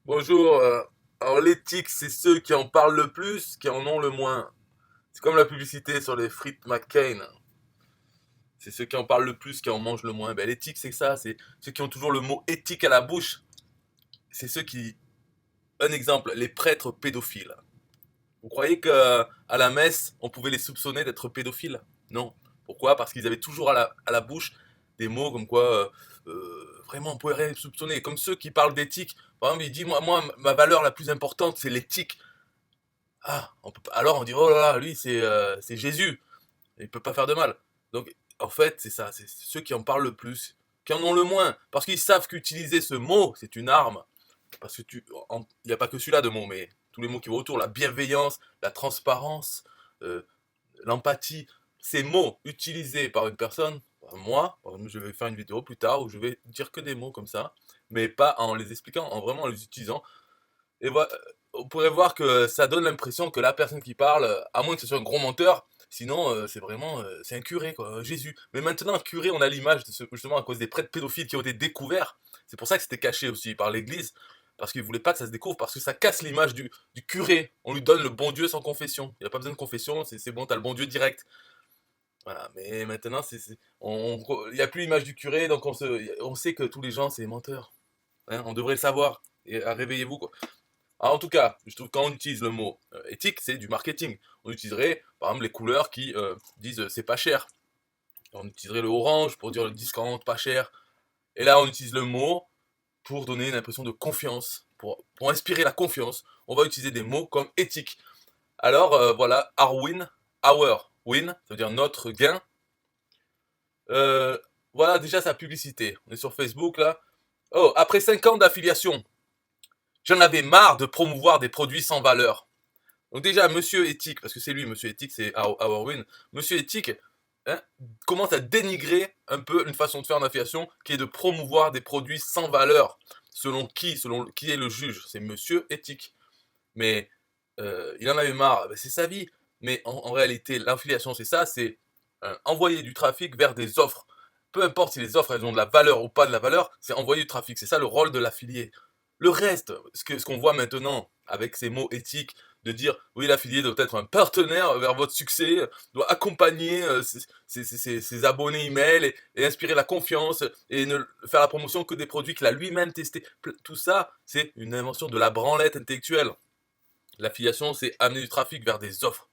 Bonjour. Alors l'éthique, c'est ceux qui en parlent le plus, qui en ont le moins. C'est comme la publicité sur les frites McCain. C'est ceux qui en parlent le plus, qui en mangent le moins. Ben, l'éthique, c'est ça. C'est ceux qui ont toujours le mot éthique à la bouche. C'est ceux qui... Un exemple, les prêtres pédophiles. Vous croyez qu'à la messe, on pouvait les soupçonner d'être pédophiles? Non. Pourquoi? Parce qu'ils avaient toujours à la bouche des mots comme quoi, vraiment, on pouvait rien les soupçonner. Comme ceux qui parlent d'éthique. Par exemple, ils disent, moi, ma valeur la plus importante, c'est l'éthique. Ah, alors on dit, oh là là, lui c'est Jésus, il peut pas faire de mal. Donc en fait c'est ça, c'est ceux qui en parlent le plus, qui en ont le moins, parce qu'ils savent qu'utiliser ce mot c'est une arme. Parce que il n'y a pas que celui-là de mots, mais tous les mots qui vont autour, la bienveillance, la transparence, euh, l'empathie, ces mots utilisés par une personne, moi, par exemple, je vais faire une vidéo plus tard où je vais dire que des mots comme ça, mais pas en les expliquant, en vraiment en les utilisant. Et voilà, on pourrait voir que ça donne l'impression que la personne qui parle, à moins que ce soit un gros menteur, sinon c'est vraiment, c'est un curé quoi, Jésus. Mais maintenant un curé, on a l'image de justement à cause des prêtres pédophiles qui ont été découverts. C'est pour ça que c'était caché aussi par l'Église, parce qu'ils voulaient pas que ça se découvre, parce que ça casse l'image du curé. On lui donne le bon Dieu sans confession. Il n'y a pas besoin de confession, c'est bon, t'as le bon Dieu direct. Voilà, mais maintenant il n'y a plus l'image du curé, donc on sait que tous les gens c'est des menteurs. Hein, on devrait le savoir. Et réveillez-vous quoi. Alors, en tout cas, je trouve que quand on utilise le mot éthique, c'est du marketing. On utiliserait, par exemple, les couleurs qui disent c'est pas cher. On utiliserait le orange pour dire le discount, pas cher. Et là, on utilise le mot pour donner une impression de confiance, pour inspirer la confiance. On va utiliser des mots comme éthique. Alors, voilà, our win, ça veut dire notre gain. Euh, voilà déjà sa publicité. On est sur Facebook là. Oh, après 5 ans d'affiliation, j'en avais marre de promouvoir des produits sans valeur. Donc déjà, Monsieur Éthique, parce que c'est lui, Monsieur Éthique, c'est Win. Monsieur Éthique hein, commence à dénigrer un peu une façon de faire en affiliation qui est de promouvoir des produits sans valeur. Selon qui est le juge? C'est Monsieur Éthique. Mais il en avait marre, ben, c'est sa vie. Mais en réalité, l'affiliation, c'est ça, c'est envoyer du trafic vers des offres. Peu importe si les offres elles ont de la valeur ou pas de la valeur, c'est envoyer du trafic. C'est ça le rôle de l'affilié. Le reste, ce qu'on voit maintenant avec ces mots éthiques, de dire oui l'affilié doit être un partenaire vers votre succès, doit accompagner ses abonnés email et inspirer la confiance et ne faire la promotion que des produits qu'il a lui-même testés. Tout ça, c'est une invention de la branlette intellectuelle. L'affiliation, c'est amener du trafic vers des offres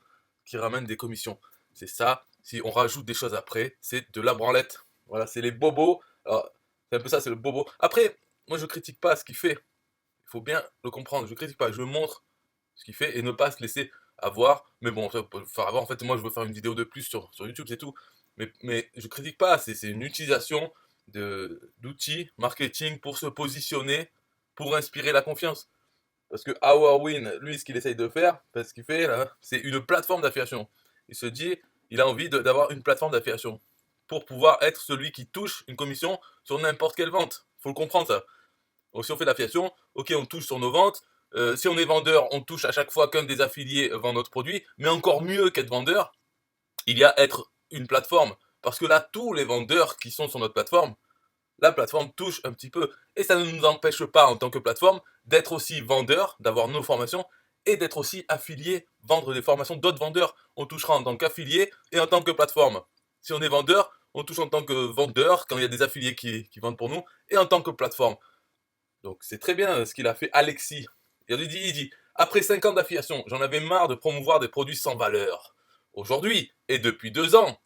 qui ramènent des commissions. C'est ça. Si on rajoute des choses après, c'est de la branlette. Voilà, c'est les bobos. Alors, c'est un peu ça, c'est le bobo. Après, moi, je critique pas ce qu'il fait. Il faut bien le comprendre. Je critique pas. Je montre ce qu'il fait et ne pas se laisser avoir. Mais bon, ça peut faire avoir. En fait, moi, je veux faire une vidéo de plus sur YouTube, c'est tout. Mais je critique pas. C'est une utilisation d'outils marketing pour se positionner, pour inspirer la confiance. Parce que Win, lui, ce qu'il essaye de faire, ce qu'il fait là, c'est une plateforme d'affiliation. Il se dit, il a envie d'avoir une plateforme d'affiliation pour pouvoir être celui qui touche une commission sur n'importe quelle vente. Faut le comprendre ça. Donc si on fait de l'affiliation, ok, on touche sur nos ventes. Si on est vendeur, on touche à chaque fois qu'un des affiliés vend notre produit. Mais encore mieux qu'être vendeur, il y a être une plateforme. Parce que là, tous les vendeurs qui sont sur notre plateforme, la plateforme touche un petit peu. Et ça ne nous empêche pas, en tant que plateforme, d'être aussi vendeur, d'avoir nos formations, et d'être aussi affilié, vendre des formations d'autres vendeurs. On touchera en tant qu'affilié et en tant que plateforme. Si on est vendeur, on touche en tant que vendeur, quand il y a des affiliés qui vendent pour nous, et en tant que plateforme. Donc c'est très bien ce qu'il a fait Alexis. Il dit, après 5 ans d'affiliation, j'en avais marre de promouvoir des produits sans valeur. Aujourd'hui, et depuis 2 ans,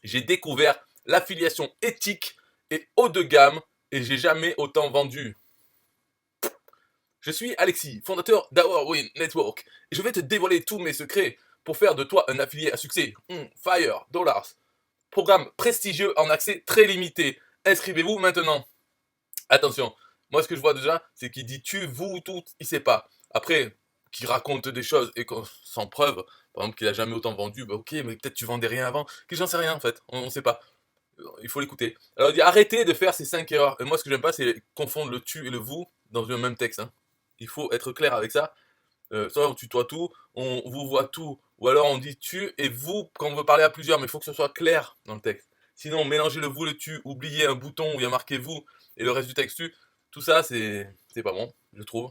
j'ai découvert l'affiliation éthique et haut de gamme et j'ai jamais autant vendu. Je suis Alexis, fondateur d'Ourwin Network et je vais te dévoiler tous mes secrets pour faire de toi un affilié à succès. Fire, dollars. Programme prestigieux en accès très limité. Inscrivez-vous maintenant. Attention, moi ce que je vois déjà, c'est qu'il dit tu, vous, tout, il sait pas. Après, qu'il raconte des choses et sans preuve, par exemple qu'il a jamais autant vendu, bah ok, mais peut-être tu vendais rien avant, que j'en sais rien en fait, on sait pas. Il faut l'écouter. Alors il dit arrêtez de faire ces 5 erreurs. Et moi ce que j'aime pas c'est confondre le tu et le vous dans un même texte. Hein. Il faut être clair avec ça. Soit on tutoie tout, on vous voit tout, ou alors on dit tu et vous quand on veut parler à plusieurs, mais il faut que ce soit clair dans le texte. Sinon mélangez le vous, le tu, oubliez un bouton où il y a marqué vous et le reste du texte tu, tout ça c'est pas bon, je trouve.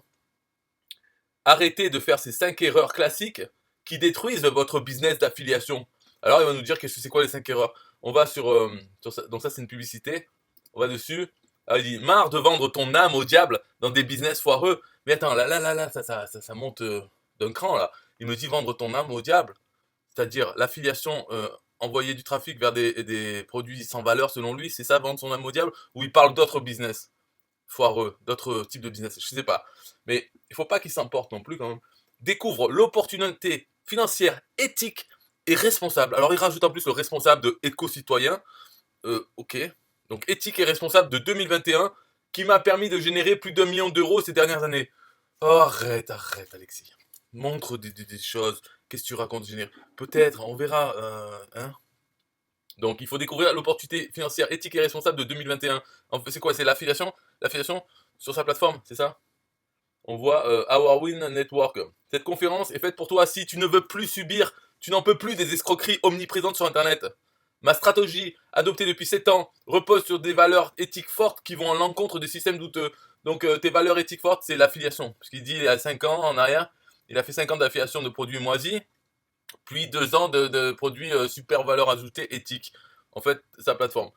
arrêtez de faire ces 5 erreurs classiques qui détruisent votre business d'affiliation. Alors il va nous dire qu'est-ce que c'est quoi les 5 erreurs. On va sur ça, donc ça c'est une publicité, on va dessus. Alors, il dit marre de vendre ton âme au diable dans des business foireux. Mais attends, là, ça monte d'un cran là. Il me dit vendre ton âme au diable, c'est-à-dire l'affiliation, envoyer du trafic vers des produits sans valeur selon lui, c'est ça vendre son âme au diable, ou il parle d'autres business foireux, d'autres types de business, je sais pas. Mais il faut pas qu'il s'emporte non plus quand même. Découvre l'opportunité financière, éthique et responsable. Alors il rajoute en plus le responsable de éco-citoyen. Ok. Donc éthique et responsable de 2021 qui m'a permis de générer plus d'1 million d'euros ces dernières années. Oh, arrête, Alexis. Montre des choses. Qu'est-ce que tu racontes, générer? Peut-être, on verra. Hein. Donc il faut découvrir l'opportunité financière éthique et responsable de 2021. En fait, c'est quoi? C'est l'affiliation? L'affiliation sur sa plateforme, c'est ça? On voit Our Win Network. Cette conférence est faite pour toi si tu ne veux plus subir, tu n'en peux plus des escroqueries omniprésentes sur Internet. Ma stratégie, adoptée depuis 7 ans, repose sur des valeurs éthiques fortes qui vont à l'encontre des systèmes douteux. Donc tes valeurs éthiques fortes, c'est l'affiliation. Parce qu'il dit il y a 5 ans en arrière, il a fait 5 ans d'affiliation de produits moisis, puis 2 ans de produits super valeur ajoutée éthiques. En fait, sa plateforme.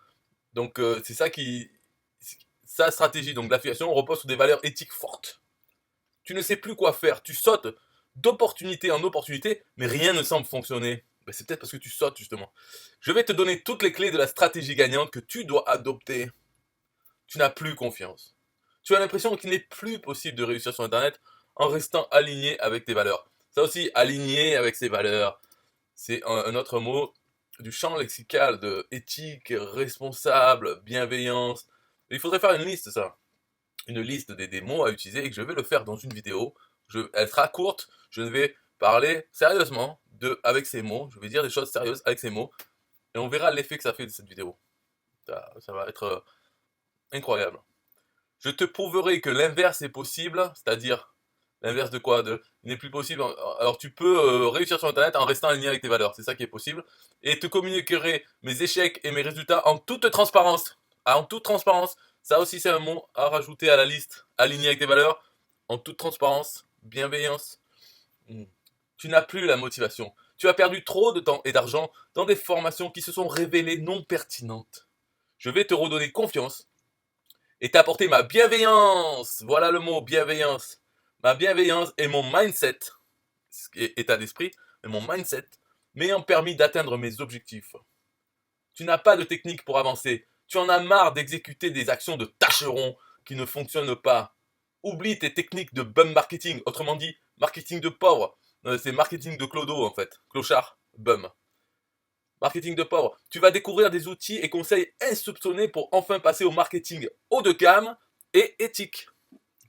Donc c'est ça qui... Sa stratégie, donc l'affiliation, repose sur des valeurs éthiques fortes. Tu ne sais plus quoi faire, tu sautes d'opportunité en opportunité, mais rien ne semble fonctionner. Ben, c'est peut-être parce que tu sautes justement. Je vais te donner toutes les clés de la stratégie gagnante que tu dois adopter. Tu n'as plus confiance. Tu as l'impression qu'il n'est plus possible de réussir sur Internet en restant aligné avec tes valeurs. Ça aussi, aligné avec ses valeurs, c'est un autre mot du champ lexical de éthique, responsable, bienveillance. Il faudrait faire une liste, ça. Une liste des mots à utiliser et que je vais le faire dans une vidéo. Elle sera courte, je vais parler sérieusement avec ces mots, je vais dire des choses sérieuses avec ces mots, et on verra l'effet que ça fait de cette vidéo. Ça va être incroyable. Je te prouverai que l'inverse est possible, c'est-à-dire, l'inverse de quoi? Il n'est plus possible. Alors tu peux réussir sur Internet en restant aligné avec tes valeurs, c'est ça qui est possible, et te communiquerai mes échecs et mes résultats en toute transparence. Ah, en toute transparence, ça aussi c'est un mot à rajouter à la liste. Aligné avec tes valeurs, en toute transparence, bienveillance. Tu n'as plus la motivation. Tu as perdu trop de temps et d'argent dans des formations qui se sont révélées non pertinentes. Je vais te redonner confiance et t'apporter ma bienveillance. Voilà le mot, bienveillance. Ma bienveillance et mon mindset, état d'esprit, et mon mindset m'ayant permis d'atteindre mes objectifs. Tu n'as pas de technique pour avancer. Tu en as marre d'exécuter des actions de tâcheron qui ne fonctionnent pas. Oublie tes techniques de bum marketing, autrement dit, marketing de pauvre. C'est marketing de clodo en fait. Clochard, bum. Marketing de pauvre. Tu vas découvrir des outils et conseils insoupçonnés pour enfin passer au marketing haut de gamme et éthique.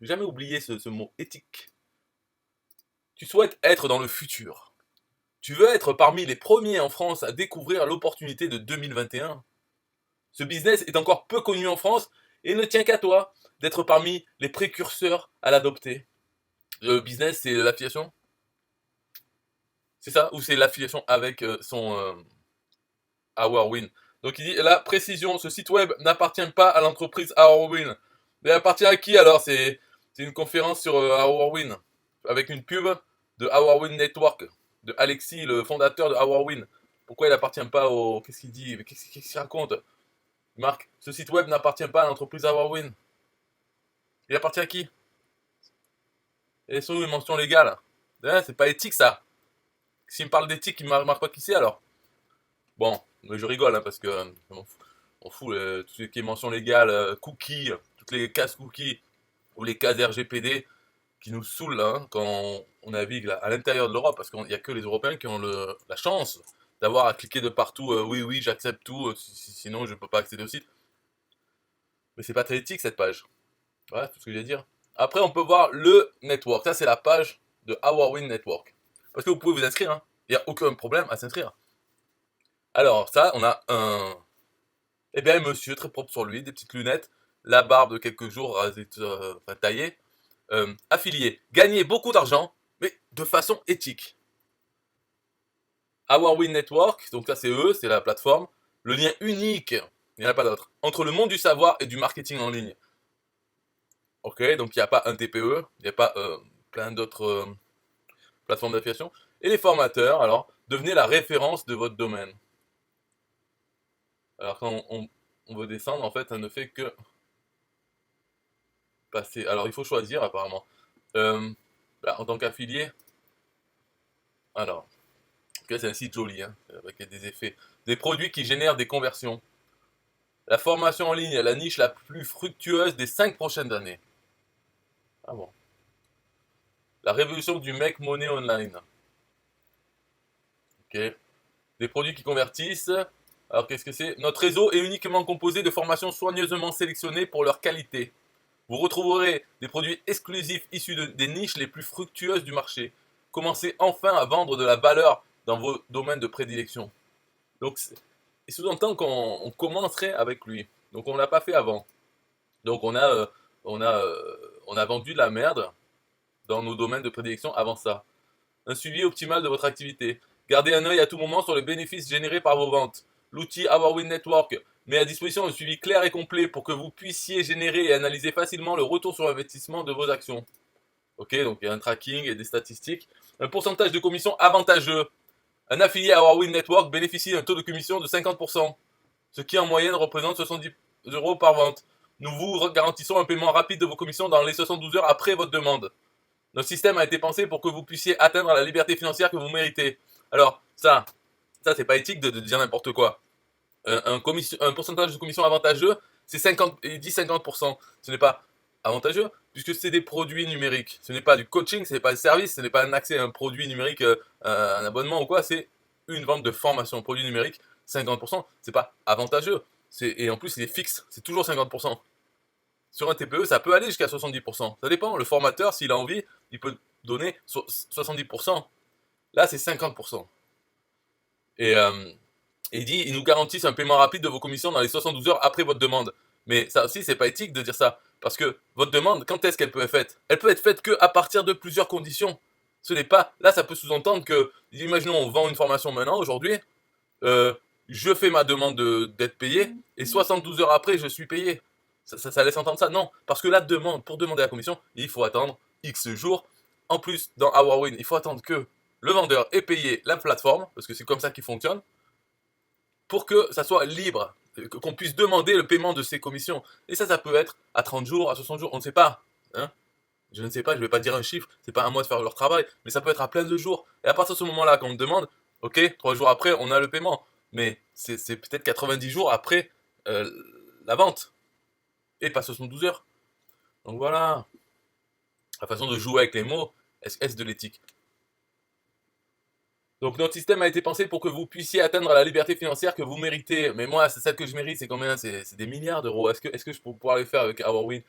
J'ai jamais oublié ce mot éthique. Tu souhaites être dans le futur. Tu veux être parmi les premiers en France à découvrir l'opportunité de 2021. Ce business est encore peu connu en France et ne tient qu'à toi d'être parmi les précurseurs à l'adopter. Le business, c'est l'affiliation? C'est ça? Ou c'est l'affiliation avec son Hourwin? Donc il dit, la précision, ce site web n'appartient pas à l'entreprise Hourwin. Mais appartient à qui alors? C'est une conférence sur Hourwin, avec une pub de Hourwin Network, de Alexis, le fondateur de Hourwin. Pourquoi il appartient pas au... Qu'est-ce qu'il dit? Qu'est-ce qu'il raconte? Marc, ce site web n'appartient pas à l'entreprise Hourwin. Il appartient à qui? Et sont où les mentions légales? Hein, c'est pas éthique ça. S'il me parle d'éthique, il ne marque pas qui c'est alors. Bon, mais je rigole hein, parce que on fout tout ce qui est mention légale, cookies, toutes les cases cookies ou les cases RGPD qui nous saoulent hein, quand on navigue là, à l'intérieur de l'Europe parce qu'il n'y a que les Européens qui ont la chance d'avoir à cliquer de partout oui, j'accepte tout, sinon je ne peux pas accéder au site. Mais c'est pas très éthique cette page. Voilà tout ce que j'ai à dire. Après, on peut voir le network. Ça, c'est la page de Hourwin Network. Parce que vous pouvez vous inscrire. Hein. Il n'y a aucun problème à s'inscrire. Alors, ça, on a un... Eh bien, un monsieur très propre sur lui, des petites lunettes, la barbe de quelques jours rasée, taillée, affilié, gagner beaucoup d'argent, mais de façon éthique. Hourwin Network, donc ça c'est eux, c'est la plateforme, le lien unique, il n'y en a pas d'autre, entre le monde du savoir et du marketing en ligne. Ok, donc il n'y a pas un TPE, il n'y a pas plein d'autres plateformes d'affiliation. Et les formateurs, alors, devenez la référence de votre domaine. Alors quand on veut descendre, en fait, ça ne fait que passer. Alors il faut choisir apparemment. Là, en tant qu'affilié, alors, ok, c'est un site joli, hein, avec des effets. Des produits qui génèrent des conversions. La formation en ligne est la niche la plus fructueuse des 5 prochaines années. Ah bon. La révolution du make money online. Ok. Des produits qui convertissent. Alors qu'est-ce que c'est? Notre réseau est uniquement composé de formations soigneusement sélectionnées pour leur qualité. Vous retrouverez des produits exclusifs issus des niches les plus fructueuses du marché. Commencez enfin à vendre de la valeur dans vos domaines de prédilection. Donc, il sous-entend qu'on commencerait avec lui. Donc, on ne l'a pas fait avant. Donc, on a vendu de la merde dans nos domaines de prédilection avant ça. Un suivi optimal de votre activité. Gardez un œil à tout moment sur les bénéfices générés par vos ventes. L'outil HourWin Network met à disposition un suivi clair et complet pour que vous puissiez générer et analyser facilement le retour sur investissement de vos actions. Ok, donc il y a un tracking et des statistiques. Un pourcentage de commission avantageux. Un affilié à HourWin Network bénéficie d'un taux de commission de 50%, ce qui en moyenne représente 70 euros par vente. Nous vous garantissons un paiement rapide de vos commissions dans les 72 heures après votre demande. Notre système a été pensé pour que vous puissiez atteindre la liberté financière que vous méritez. Alors, ça c'est pas éthique de dire n'importe quoi. Un pourcentage de commission avantageux, c'est 50, il dit 50%. Ce n'est pas avantageux, puisque c'est des produits numériques. Ce n'est pas du coaching, ce n'est pas un service, ce n'est pas un accès à un produit numérique, un abonnement ou quoi, c'est une vente de formation. Produit numérique, 50%, c'est pas avantageux. Et en plus, il est fixe, c'est toujours 50%. Sur un TPE, ça peut aller jusqu'à 70%. Ça dépend. Le formateur, s'il a envie, il peut donner 70%. Là, c'est 50%. Et il dit, ils nous garantissent un paiement rapide de vos commissions dans les 72 heures après votre demande. Mais ça aussi, c'est pas éthique de dire ça. Parce que votre demande, quand est-ce qu'elle peut être faite? Elle peut être faite qu'à partir de plusieurs conditions. Ce n'est pas... Là, ça peut sous-entendre que, imaginons, on vend une formation maintenant, aujourd'hui, euh, je fais ma demande d'être payé, et 72 heures après, je suis payé. Ça laisse entendre ça? Non, parce que la demande, pour demander la commission, il faut attendre X jours. En plus, dans HourWin, il faut attendre que le vendeur ait payé la plateforme, parce que c'est comme ça qu'il fonctionne, pour que ça soit libre, qu'on puisse demander le paiement de ses commissions. Et ça peut être à 30 jours, à 60 jours, on ne sait pas. Hein, je ne sais pas, je ne vais pas dire un chiffre, c'est pas à moi de faire leur travail, mais ça peut être à plein de jours. Et à partir de ce moment-là, quand on me demande, ok, 3 jours après, on a le paiement. Mais c'est peut-être 90 jours après la vente. Et pas 72 heures. Donc voilà. La façon de jouer avec les mots, est-ce de l'éthique? Donc notre système a été pensé pour que vous puissiez atteindre la liberté financière que vous méritez. Mais moi, c'est celle que je mérite, c'est combien? C'est des milliards d'euros. Est-ce que je peux pouvoir les faire avec HourWin?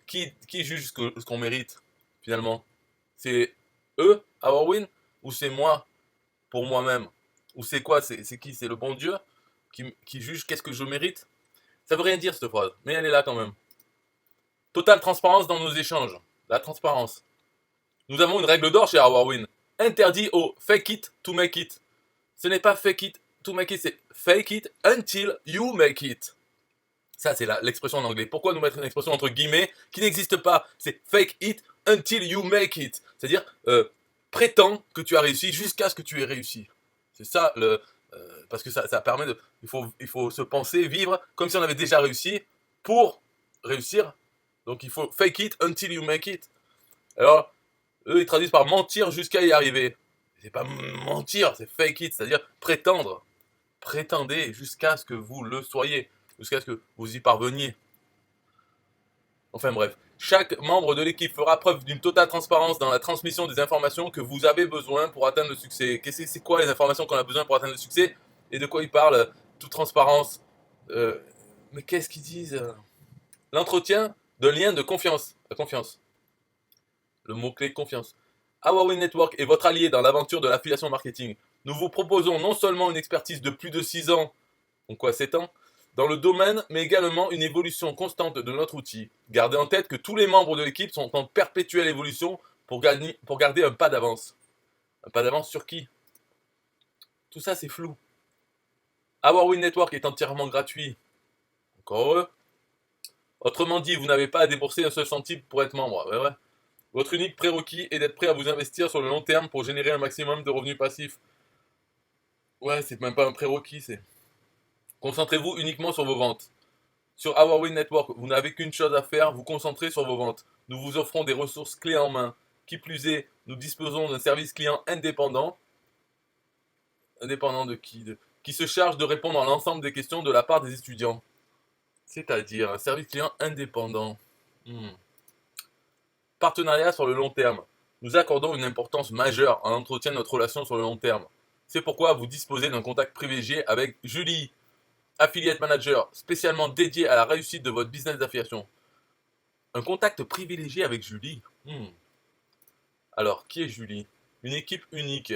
Qui juge ce qu'on mérite, finalement? C'est eux, HourWin? Ou c'est moi, pour moi-même? Ou c'est quoi? C'est qui? C'est le bon Dieu qui juge qu'est-ce que je mérite? Ça veut rien dire cette phrase, mais elle est là quand même. Totale transparence dans nos échanges. La transparence. Nous avons une règle d'or chez HourWin. Interdit au fake it to make it. Ce n'est pas fake it to make it, c'est fake it until you make it. Ça, c'est l'expression en anglais. Pourquoi nous mettre une expression entre guillemets qui n'existe pas? C'est fake it until you make it. C'est-à-dire, prétends que tu as réussi jusqu'à ce que tu aies réussi. C'est ça, parce que ça permet de... Il faut se penser, vivre comme si on avait déjà réussi pour réussir. Donc il faut fake it until you make it. Alors, eux, ils traduisent par mentir jusqu'à y arriver. C'est pas mentir, c'est fake it, c'est-à-dire prétendre. Prétendez jusqu'à ce que vous le soyez, jusqu'à ce que vous y parveniez. Enfin bref, chaque membre de l'équipe fera preuve d'une totale transparence dans la transmission des informations que vous avez besoin pour atteindre le succès. C'est quoi les informations qu'on a besoin pour atteindre le succès? Et de quoi ils parlent? Toute transparence. Mais qu'est-ce qu'ils disent? L'entretien d'un lien de confiance. La confiance. Le mot-clé confiance. HourWin Network est votre allié dans l'aventure de l'affiliation marketing. Nous vous proposons non seulement une expertise de plus de 6 ans, donc quoi 7 ans, dans le domaine, mais également une évolution constante de notre outil. Gardez en tête que tous les membres de l'équipe sont en perpétuelle évolution pour garder un pas d'avance. Un pas d'avance sur qui? Tout ça c'est flou. HourWin Network est entièrement gratuit. Encore heureux. Autrement dit, vous n'avez pas à débourser un seul centime pour être membre. Ouais. Votre unique prérequis est d'être prêt à vous investir sur le long terme pour générer un maximum de revenus passifs. Ouais, c'est même pas un prérequis, c'est. Concentrez-vous uniquement sur vos ventes. Sur Our Network, vous n'avez qu'une chose à faire, vous concentrer sur vos ventes. Nous vous offrons des ressources clés en main. Qui plus est, nous disposons d'un service client indépendant. Indépendant de qui qui se charge de répondre à l'ensemble des questions de la part des étudiants. C'est-à-dire un service client indépendant. Hmm. Partenariat sur le long terme. Nous accordons une importance majeure à l'entretien de notre relation sur le long terme. C'est pourquoi vous disposez d'un contact privilégié avec Julie, Affiliate Manager, spécialement dédié à la réussite de votre business d'affiliation. Un contact privilégié avec Julie. Alors, qui est Julie? Une équipe unique.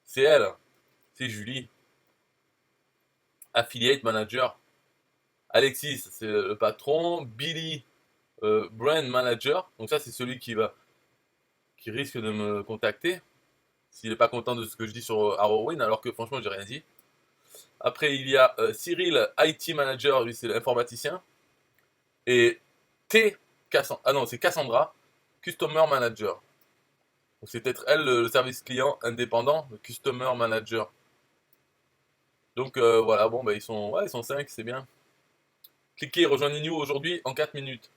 C'est elle. C'est Julie. Affiliate Manager. Alexis, c'est le patron. Billy, Brand Manager. Donc ça, c'est celui qui risque de me contacter. S'il n'est pas content de ce que je dis sur Arrowin, alors que franchement, j'ai rien dit. Après, il y a Cyril, IT Manager, lui, c'est l'informaticien. Et c'est Cassandra, Customer Manager. C'est peut-être elle le service client indépendant, le Customer Manager. Donc voilà, bon, bah, ils sont 5, c'est bien. Cliquez, rejoignez-nous aujourd'hui en 4 minutes.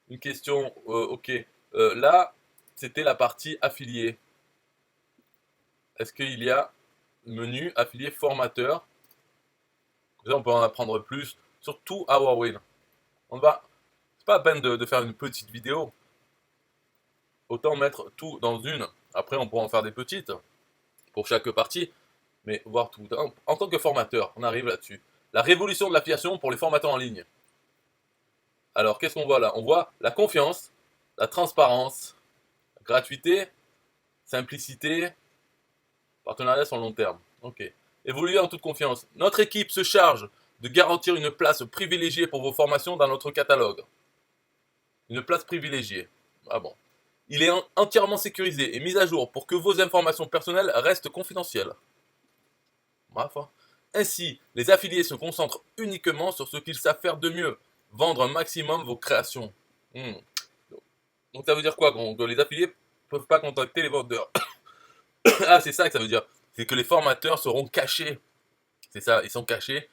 Une question, ok. Là, c'était la partie affilié. Est-ce qu'il y a menu affilié formateur? Comme ça, on peut en apprendre plus sur tout Our. C'est pas la peine de faire une petite vidéo. Autant mettre tout dans une. Après, on pourra en faire des petites pour chaque partie, mais voir tout. En tant que formateur, on arrive là-dessus. La révolution de l'affiliation pour les formateurs en ligne. Alors, qu'est-ce qu'on voit là? On voit la confiance, la transparence, la gratuité, simplicité, partenariat sur le long terme. Ok. Évoluer en toute confiance. Notre équipe se charge de garantir une place privilégiée pour vos formations dans notre catalogue. Une place privilégiée. Ah bon. Il est entièrement sécurisé et mis à jour pour que vos informations personnelles restent confidentielles. Ma foi. Ainsi, les affiliés se concentrent uniquement sur ce qu'ils savent faire de mieux, vendre un maximum vos créations. Donc ça veut dire quoi? Que les affiliés ne peuvent pas contacter les vendeurs. Ah, c'est ça que ça veut dire. C'est que les formateurs seront cachés. C'est ça, ils sont cachés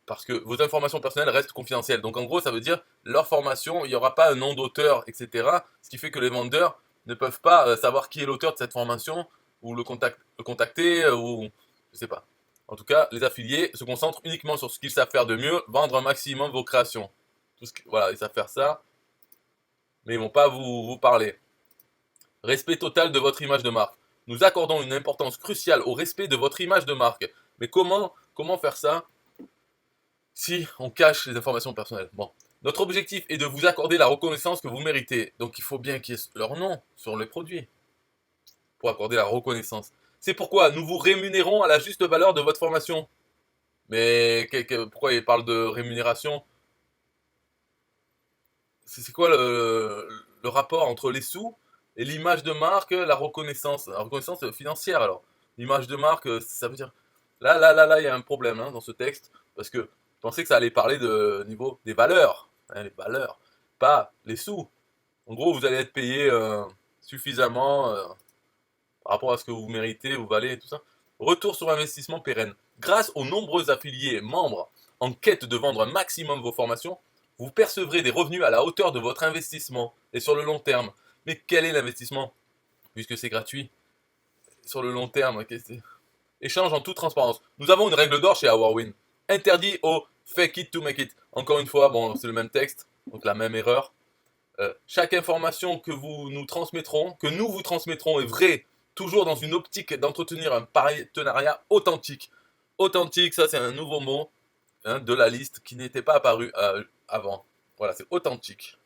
parce que vos informations personnelles restent confidentielles. Donc en gros, ça veut dire leur formation, il n'y aura pas un nom d'auteur, etc. Ce qui fait que les vendeurs ne peuvent pas savoir qui est l'auteur de cette formation ou le contacter ou je sais pas. En tout cas, les affiliés se concentrent uniquement sur ce qu'ils savent faire de mieux, vendre un maximum vos créations. Voilà, ils savent faire ça, mais ils vont pas vous parler. Respect total de votre image de marque. Nous accordons une importance cruciale au respect de votre image de marque. Mais comment faire ça si on cache les informations personnelles? Bon. Notre objectif est de vous accorder la reconnaissance que vous méritez. Donc il faut bien qu'il y ait leur nom sur les produits pour accorder la reconnaissance. C'est pourquoi nous vous rémunérons à la juste valeur de votre formation. Mais pourquoi il parle de rémunération? C'est quoi le rapport entre les sous et l'image de marque, la reconnaissance? La reconnaissance financière alors. L'image de marque, ça veut dire. Là, il y a un problème dans ce texte. Parce que je pensais que ça allait parler de niveau des valeurs. Les valeurs. Pas les sous. En gros, vous allez être payé suffisamment par rapport à ce que vous méritez, vous valez et tout ça. Retour sur investissement pérenne. Grâce aux nombreux affiliés membres en quête de vendre un maximum vos formations, vous percevrez des revenus à la hauteur de votre investissement et sur le long terme. Mais quel est l'investissement? Puisque c'est gratuit. Sur le long terme, échange en toute transparence. Nous avons une règle d'or chez Our. Interdit au fake it to make it. Encore une fois, bon, c'est le même texte, donc la même erreur. Chaque information que nous vous transmettrons est vraie, toujours dans une optique d'entretenir un partenariat authentique. Authentique, ça c'est un nouveau mot de la liste qui n'était pas apparu avant. Voilà, c'est authentique.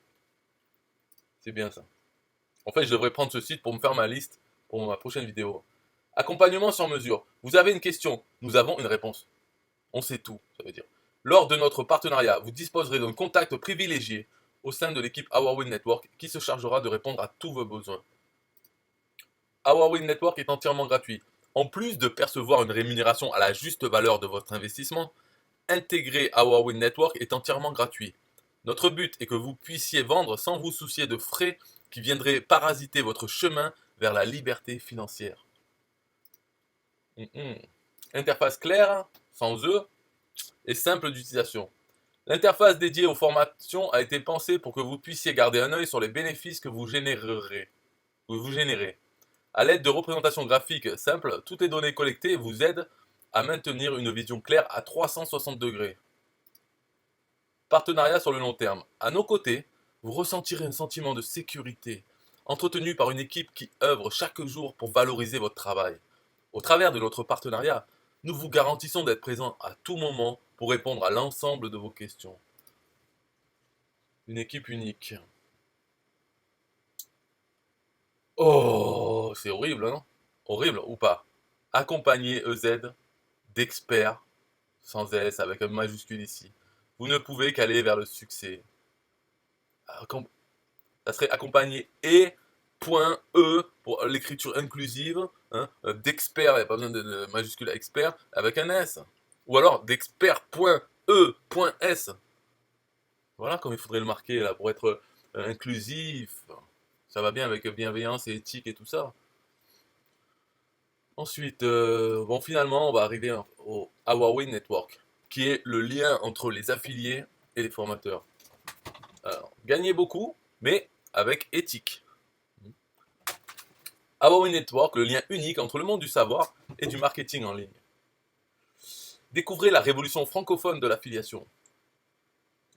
C'est bien ça. En fait, je devrais prendre ce site pour me faire ma liste pour ma prochaine vidéo. Accompagnement sur mesure. Vous avez une question, nous avons une réponse. On sait tout, ça veut dire. Lors de notre partenariat, vous disposerez d'un contact privilégié au sein de l'équipe Our Network qui se chargera de répondre à tous vos besoins. Our Network est entièrement gratuit. En plus de percevoir une rémunération à la juste valeur de votre investissement, intégrer Our Network est entièrement gratuit. Notre but est que vous puissiez vendre sans vous soucier de frais qui viendraient parasiter votre chemin vers la liberté financière. Interface claire, sans E, et simple d'utilisation. L'interface dédiée aux formations a été pensée pour que vous puissiez garder un œil sur les bénéfices que vous générez. À l'aide de représentations graphiques simples, toutes les données collectées vous aident à maintenir une vision claire à 360 degrés. Partenariat sur le long terme. À nos côtés, vous ressentirez un sentiment de sécurité, entretenu par une équipe qui œuvre chaque jour pour valoriser votre travail. Au travers de notre partenariat, nous vous garantissons d'être présents à tout moment pour répondre à l'ensemble de vos questions. Une équipe unique. Oh, c'est horrible, non? Horrible ou pas? Accompagné EZ d'experts, sans S, avec un majuscule ici. Vous ne pouvez qu'aller vers le succès. Ça serait accompagné E pour l'écriture inclusive, hein, d'expert, il n'y a pas besoin de majuscule à expert, avec un S. Ou alors d'expert.e.s. Voilà comme il faudrait le marquer là, pour être inclusif. Ça va bien avec bienveillance et éthique et tout ça. Ensuite, bon, finalement, on va arriver au Our Win Network, qui est le lien entre les affiliés et les formateurs. Alors, gagner beaucoup, mais avec éthique. Our Win Network, le lien unique entre le monde du savoir et du marketing en ligne. Découvrez la révolution francophone de l'affiliation.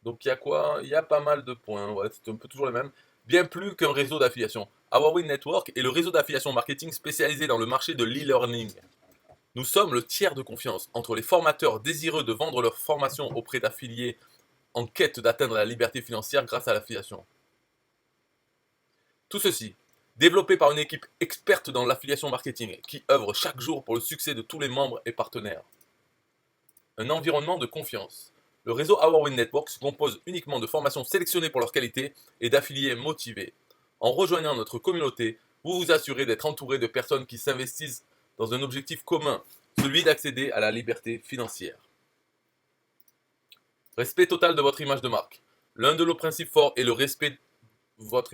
Donc il y a quoi? Il y a pas mal de points, ouais, c'est un peu toujours les mêmes. Bien plus qu'un réseau d'affiliation. Our Win Network est le réseau d'affiliation marketing spécialisé dans le marché de l'e-learning. Nous sommes le tiers de confiance entre les formateurs désireux de vendre leurs formations auprès d'affiliés en quête d'atteindre la liberté financière grâce à l'affiliation. Tout ceci, développé par une équipe experte dans l'affiliation marketing qui œuvre chaque jour pour le succès de tous les membres et partenaires. Un environnement de confiance. Le réseau Our Win Network se compose uniquement de formations sélectionnées pour leur qualité et d'affiliés motivés. En rejoignant notre communauté, vous vous assurez d'être entouré de personnes qui s'investissent dans un objectif commun, celui d'accéder à la liberté financière. Respect total de votre image de marque. L'un de nos principes forts est le respect de votre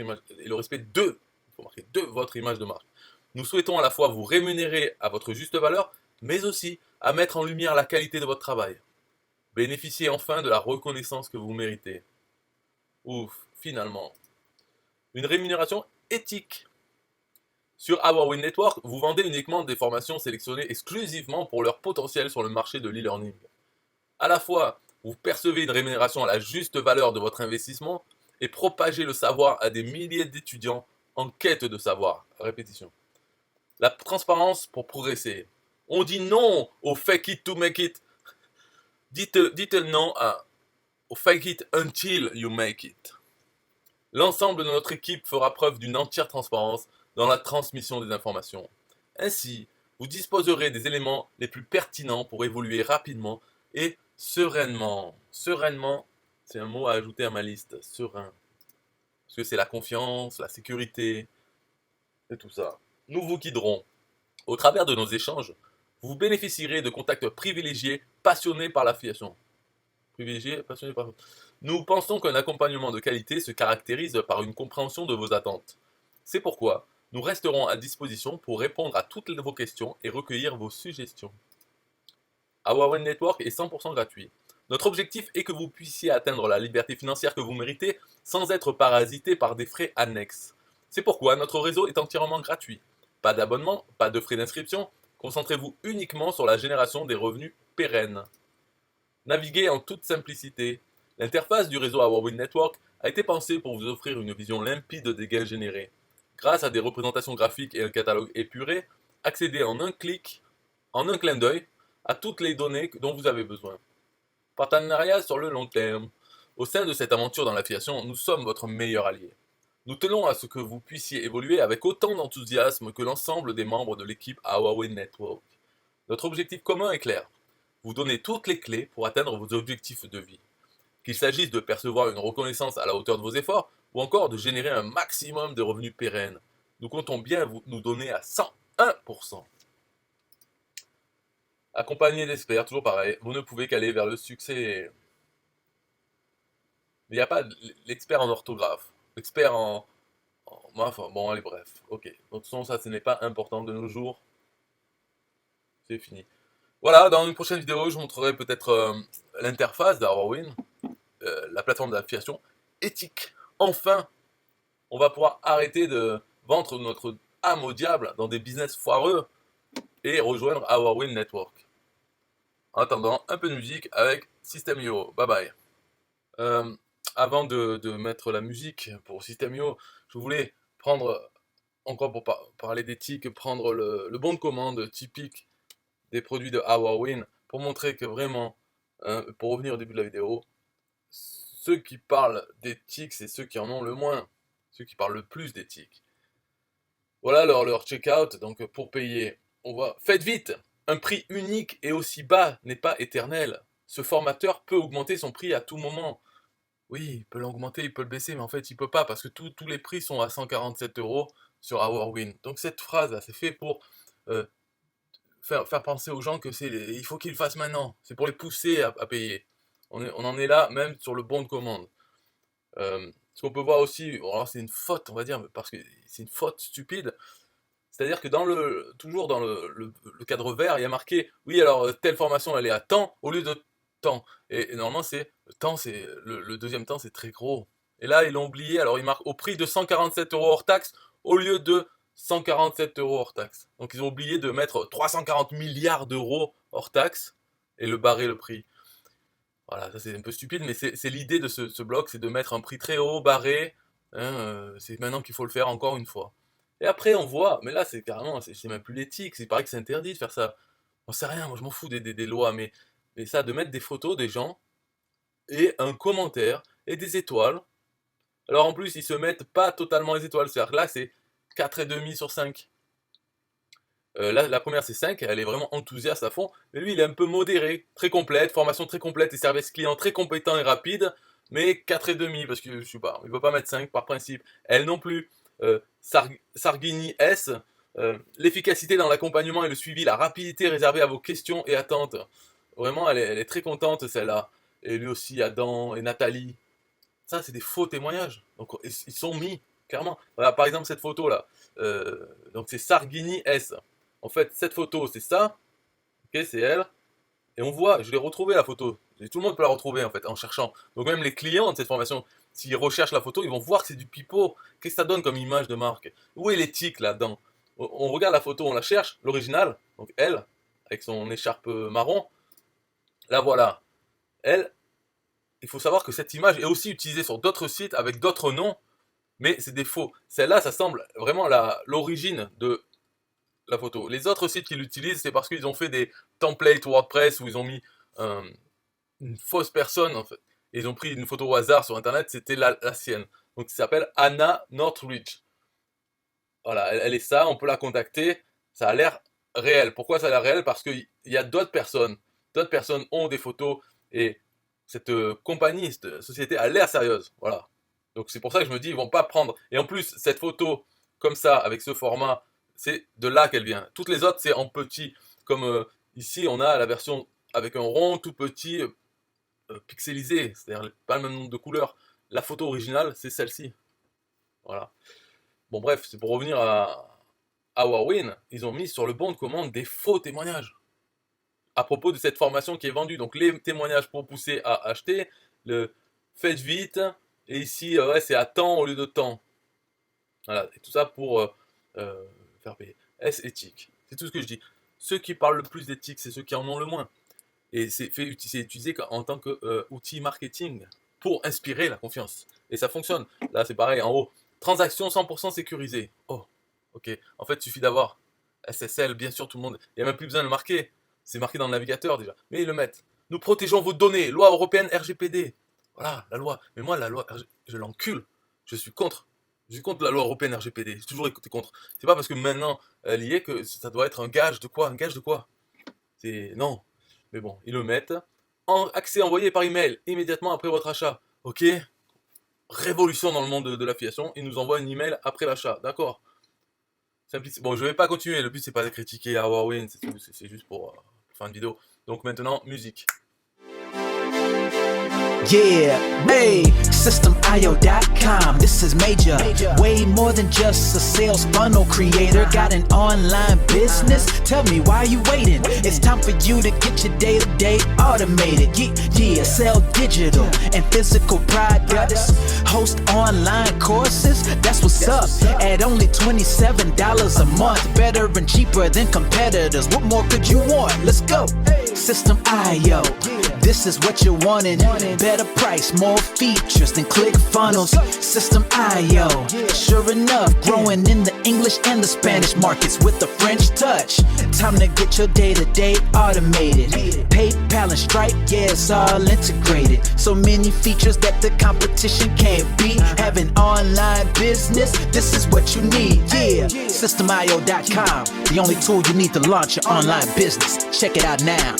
image de marque. Nous souhaitons à la fois vous rémunérer à votre juste valeur, mais aussi à mettre en lumière la qualité de votre travail. Bénéficiez enfin de la reconnaissance que vous méritez. Ouf, finalement. Une rémunération éthique. Sur Our Win Network, vous vendez uniquement des formations sélectionnées exclusivement pour leur potentiel sur le marché de l'e-learning. À la fois, vous percevez une rémunération à la juste valeur de votre investissement et propagez le savoir à des milliers d'étudiants en quête de savoir. Répétition. La transparence pour progresser. On dit non au fake it to make it. Dites non au fake it until you make it. L'ensemble de notre équipe fera preuve d'une entière transparence dans la transmission des informations. Ainsi, vous disposerez des éléments les plus pertinents pour évoluer rapidement et sereinement. Sereinement, c'est un mot à ajouter à ma liste. Serein. Parce que c'est la confiance, la sécurité et tout ça. Nous vous guiderons. Au travers de nos échanges, vous bénéficierez de contacts privilégiés, passionnés par l'affiliation. Nous pensons qu'un accompagnement de qualité se caractérise par une compréhension de vos attentes. C'est pourquoi nous resterons à disposition pour répondre à toutes vos questions et recueillir vos suggestions. Our Win Network est 100% gratuit. Notre objectif est que vous puissiez atteindre la liberté financière que vous méritez sans être parasité par des frais annexes. C'est pourquoi notre réseau est entièrement gratuit. Pas d'abonnement, pas de frais d'inscription. Concentrez-vous uniquement sur la génération des revenus pérennes. Naviguez en toute simplicité. L'interface du réseau Our Win Network a été pensée pour vous offrir une vision limpide des gains générés. Grâce à des représentations graphiques et un catalogue épuré, accédez en un clic, en un clin d'œil, à toutes les données dont vous avez besoin. Partenariat sur le long terme. Au sein de cette aventure dans l'affiliation, nous sommes votre meilleur allié. Nous tenons à ce que vous puissiez évoluer avec autant d'enthousiasme que l'ensemble des membres de l'équipe Our Win Network. Notre objectif commun est clair. Vous donner toutes les clés pour atteindre vos objectifs de vie. Qu'il s'agisse de percevoir une reconnaissance à la hauteur de vos efforts ou encore de générer un maximum de revenus pérennes. Nous comptons bien nous donner à 101%. Accompagné d'experts, toujours pareil, vous ne pouvez qu'aller vers le succès. Mais il n'y a pas l'expert en orthographe, l'expert enfin, bon, allez, bref, ok. Donc, de toute façon, ça, ce n'est pas important de nos jours, c'est fini. Voilà, dans une prochaine vidéo, je vous montrerai peut-être l'interface d'Horowin, la plateforme d'affiliation éthique. Enfin, on va pouvoir arrêter de vendre notre âme au diable dans des business foireux et rejoindre Howin Network. En attendant, un peu de musique avec System.io. Bye bye. Euh, Avant de mettre la musique pour System.io, je voulais prendre, encore pour parler d'éthique, prendre le bon de commande typique des produits de Howin pour montrer que vraiment, pour revenir au début de la vidéo, ceux qui parlent d'éthique, c'est ceux qui en ont le moins, ceux qui parlent le plus d'éthique. Voilà leur checkout, donc pour payer, on voit, faites vite, un prix unique et aussi bas n'est pas éternel. Ce formateur peut augmenter son prix à tout moment. Oui, il peut l'augmenter, il peut le baisser, mais en fait il peut pas parce que tous les prix sont à 147 € sur Howin. Donc cette phrase là, c'est fait pour euh, faire penser aux gens que il faut qu'ils le fassent maintenant. C'est pour les pousser à payer. On en est là même sur le bon de commande. Ce qu'on peut voir aussi, alors c'est une faute, on va dire, parce que c'est une faute stupide. C'est-à-dire que toujours dans le cadre vert, il y a marqué, oui, alors telle formation, elle est à temps au lieu de temps. Et normalement, c'est le temps, c'est le deuxième temps, c'est très gros. Et là, ils l'ont oublié, alors ils marquent au prix de 147 € hors taxe au lieu de 147 € hors taxe. Donc ils ont oublié de mettre 340 milliards d'euros hors taxe et barrer le prix. Voilà, ça c'est un peu stupide, mais c'est l'idée de ce bloc, c'est de mettre un prix très haut, barré. Hein, c'est maintenant qu'il faut le faire encore une fois. Et après, on voit, mais là c'est carrément, c'est même plus l'éthique, c'est pareil que c'est interdit de faire ça. On sait rien, moi je m'en fous des lois, mais ça, de mettre des photos des gens, et un commentaire, et des étoiles. Alors en plus, ils se mettent pas totalement les étoiles, c'est-à-dire que là c'est 4,5 sur 5. Là, la première c'est 5, elle est vraiment enthousiaste à fond, mais lui il est un peu modéré, très complète, formation très complète et service client très compétent et rapide, mais 4,5 parce que je sais pas, il ne veut pas mettre 5 par principe. Elle non plus, Sargini S, l'efficacité dans l'accompagnement et le suivi, la rapidité réservée à vos questions et attentes. Vraiment, elle est très contente celle-là. Et lui aussi, Adam et Nathalie. Ça, c'est des faux témoignages. Donc, ils sont mis, clairement. Voilà, par exemple, cette photo-là. Donc, c'est Sargini S. En fait, cette photo, c'est ça. Ok, c'est elle. Et on voit, je l'ai retrouvé la photo. Et tout le monde peut la retrouver, en fait, en cherchant. Donc, même les clients de cette formation, s'ils recherchent la photo, ils vont voir que c'est du pipeau. Qu'est-ce que ça donne comme image de marque? Où est l'éthique là-dedans? On regarde la photo, on la cherche, l'original. Donc, elle, avec son écharpe marron. La voilà. Elle, il faut savoir que cette image est aussi utilisée sur d'autres sites avec d'autres noms, mais c'est des faux. Celle-là, ça semble vraiment l'origine de la photo. Les autres sites qui l'utilisent, c'est parce qu'ils ont fait des templates WordPress où ils ont mis une fausse personne, en fait. Et ils ont pris une photo au hasard sur Internet, c'était la sienne. Donc, ça s'appelle Anna Northridge. Voilà, elle est ça, on peut la contacter, ça a l'air réel. Pourquoi ça a l'air réel? Parce qu'il y a d'autres personnes ont des photos, et cette compagnie, cette société a l'air sérieuse. Voilà. Donc c'est pour ça que je me dis, ils vont pas prendre. Et en plus, cette photo, comme ça, avec ce format, c'est de là qu'elle vient. Toutes les autres, c'est en petit. Comme ici, on a la version avec un rond tout petit, pixelisé, c'est-à-dire pas le même nombre de couleurs. La photo originale, c'est celle-ci. Voilà. Bon, bref, c'est pour revenir à Huawei, ils ont mis sur le bon de commande des faux témoignages à propos de cette formation qui est vendue. Donc les témoignages pour pousser à acheter, le faites vite, et ici ouais, c'est à temps au lieu de temps. Voilà, et tout ça pour faire payer. Est-ce éthique? C'est tout ce que je dis. Ceux qui parlent le plus d'éthique, c'est ceux qui en ont le moins. Et c'est utilisé en tant qu'outil marketing pour inspirer la confiance. Et ça fonctionne. Là, c'est pareil, en haut. Transaction 100% sécurisée. Oh, ok. En fait, il suffit d'avoir SSL, bien sûr, tout le monde. Il n'y a même plus besoin de le marquer. C'est marqué dans le navigateur déjà. Mais ils le mettent. Nous protégeons vos données. Loi européenne RGPD. Voilà, la loi. Mais moi, la loi, je l'encule. Je suis contre. Je suis contre la loi européenne RGPD. J'ai toujours été contre. C'est pas parce que maintenant elle y est que ça doit être un gage de quoi? Un gage de quoi? C'est. Non. Mais bon, ils le mettent. Accès envoyé par email immédiatement après votre achat. Ok. Révolution dans le monde de l'affiliation. Ils nous envoient un email après l'achat. D'accord. Bon, je vais pas continuer. Le but, c'est pas de critiquer Huawei. C'est juste pour faire une vidéo. Donc maintenant, musique. Yeah, hey, SystemIO.com, this is major. Way more than just a sales funnel creator. Got an online business? Tell me, why are you waiting? It's time for you to get your day-to-day automated. Yeah, sell digital and physical products. Host online courses, that's what's up. At only $27 a month. Better and cheaper than competitors. What more could you want? Let's go. System.io, this is what you're wanting. Better price, more features than ClickFunnels. System.io, sure enough, growing in the English and the Spanish markets with the French touch. Time to get your day-to-day automated. PayPal and Stripe, yeah, it's all integrated. So many features that the competition can't beat. Have an online business, this is what you need. Yeah, SystemIO.com, the only tool you need to launch your online business. Check it out now.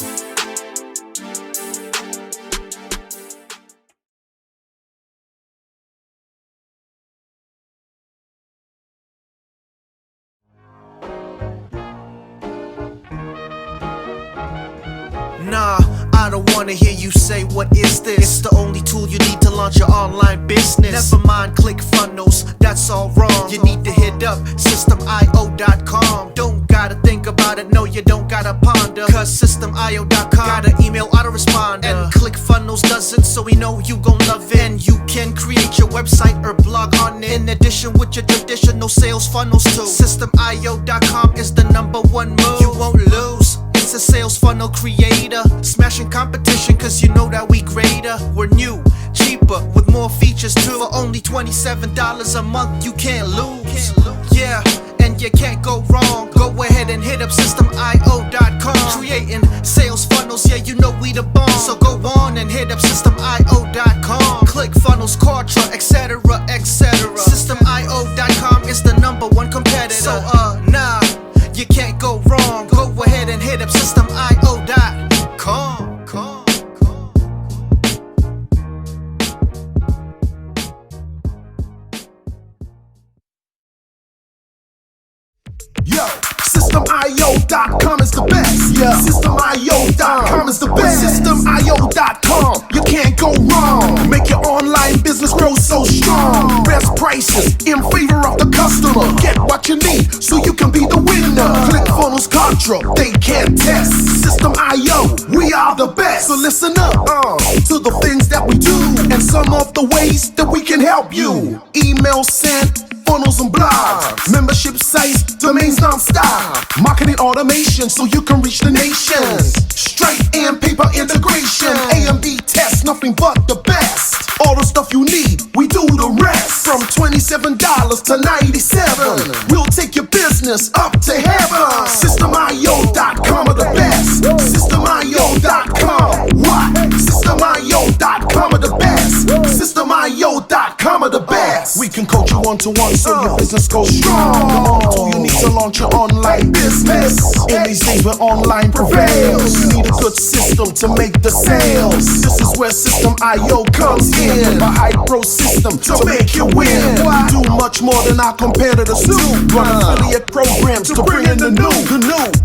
Nah, I don't wanna hear you say what is this. It's the only tool you need to launch your online business. Never mind ClickFunnels, that's all wrong. You need to hit up SystemIO.com. Don't gotta think about it, no you don't gotta ponder. Cause SystemIO.com got an email autoresponder. And ClickFunnels doesn't, so we know you gon' love it. And you can create your website or blog on it. In addition with your traditional sales funnels too. SystemIO.com is the #1 move. You won't lose. It's a sales funnel creator, smashing competition cause you know that we greater. We're new, cheaper, with more features too. For only $27 a month, you can't lose. Yeah, and you can't go wrong. Go ahead and hit up SystemIO.com. Creating sales funnels, yeah, you know we the bomb. So go on and hit up SystemIO.com. ClickFunnels, Kartra, etc, etc. SystemIO.com is the #1 competitor. So nah, you can't go wrong. Go ahead and hit up SystemIO.com. Yo, SystemIO.com is the best. Yeah, SystemIO.com is the best. SystemIO.com, you can't go wrong. Make your online business grow so strong. Best prices in favor of the customer. Get what you need so you can be the winner. ClickFunnels, Kartra, they can't test. System.io, we are the best. So listen up to the things that we do and some of the ways that we can help you. Email sent, funnels and blogs, membership sites, domains non-stop, marketing automation so you can reach the nations. Stripe and paper integration, A&B tests, nothing but the best. All the stuff you need, we do the rest. From $27 to $97, we'll take your business up to heaven. SystemIO.com are the best. SystemIO.com, what? SystemIO.com are the best. SystemIO.com are the best. We can coach you one-to-one so your business goes strong. The only tool you need to launch your online business. In these days where online prevails, you need a good system to make the sales. This is where System.io comes in. A high-pro system to make you win. We do much more than our competitors do. Run affiliate programs to bring in the new.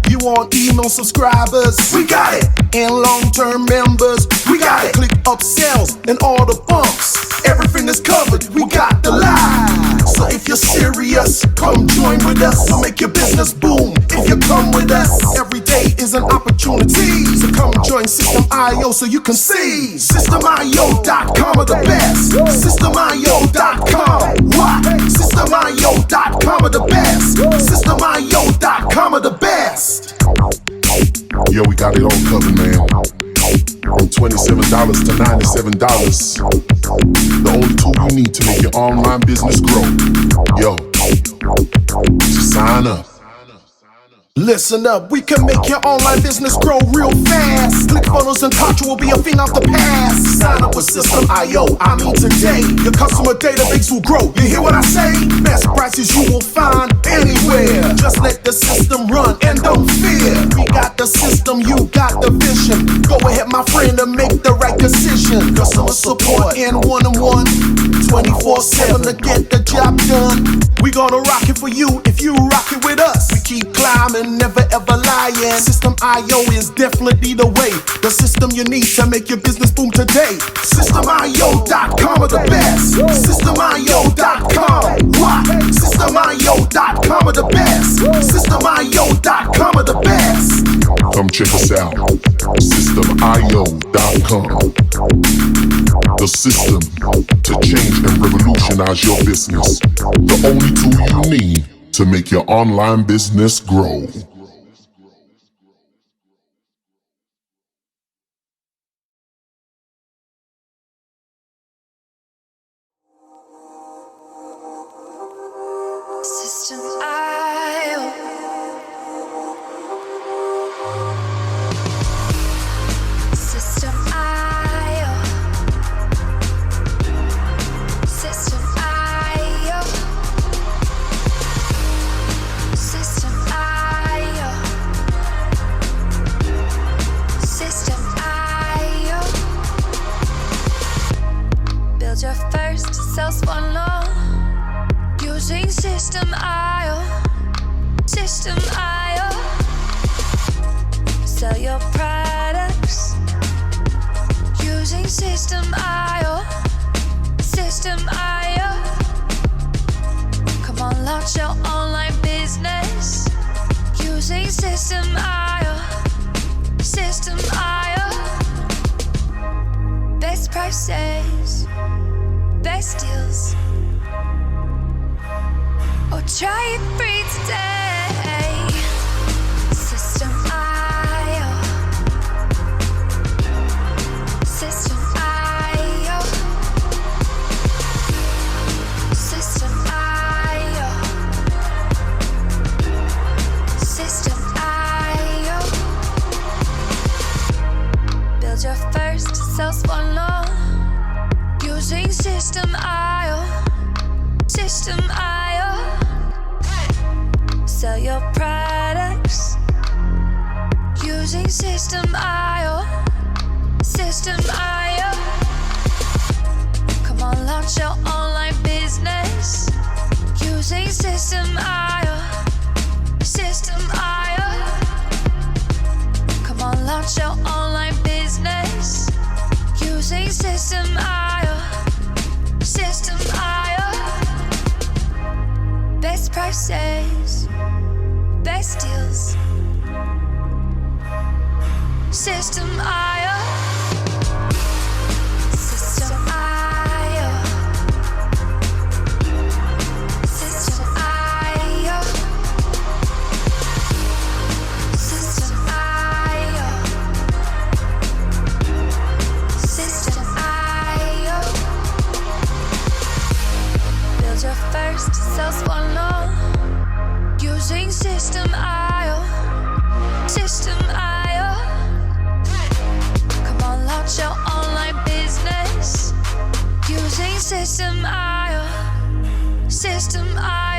You want email subscribers? We got it. And long-term members? We got it. Click upsells and all the bumps. Everything is covered. We got the line. So if you're serious, come join with us to make your business boom. If you come with us, every day is an opportunity. So come join System.io so you can see. SystemIO.com are the best. SystemIO.com, what? SystemIO.com are the best. SystemIO.com are the best. Yo, we got it all covered, man. From $27 to $97. The only tool you need to make your online business grow. Yo, just sign up. Listen up, we can make your online business grow real fast. ClickFunnels and Kartra will be a thing of the past. Sign up with System.io, I mean today. Your customer database will grow, you hear what I say? Best prices you will find anywhere. Just let the system run and don't fear. We got the system, you got the vision. Go ahead my friend and make the right decision. Customer support and one-on-one, 24/7 to get the job done. We gonna rock it for you if you rock it with us. We keep climbing rhyming, never ever lying. System IO is definitely the way. The system you need to make your business boom today. SystemIO.com are the best. SystemIO.com. What? SystemIO.com are the best. SystemIO.com are the best. Come check us out. SystemIO.com. The system to change and revolutionize your business. The only tool you need to make your online business grow. System IO. System IO. System IO. System IO. System IO. Build your first sales funnel using System IO. System IO. Sell your products using System IO. System IO. Come on, launch your online business using System IO. System IO. Best prices, best deals. Or try it free today. System IO. System IO. System IO. System IO. Build your first sales funnel using System IO. System IO. Sell your products using System IO. System IO. Come on, launch your online business using System IO. System IO. Come on, launch your online business using System IO. System IO. Best prices, best deals. System IO. System IO. System IO. System IO. System IO. Build your first sales funnel using System IO. System IO. Come on, launch your online business using System IO. System IO.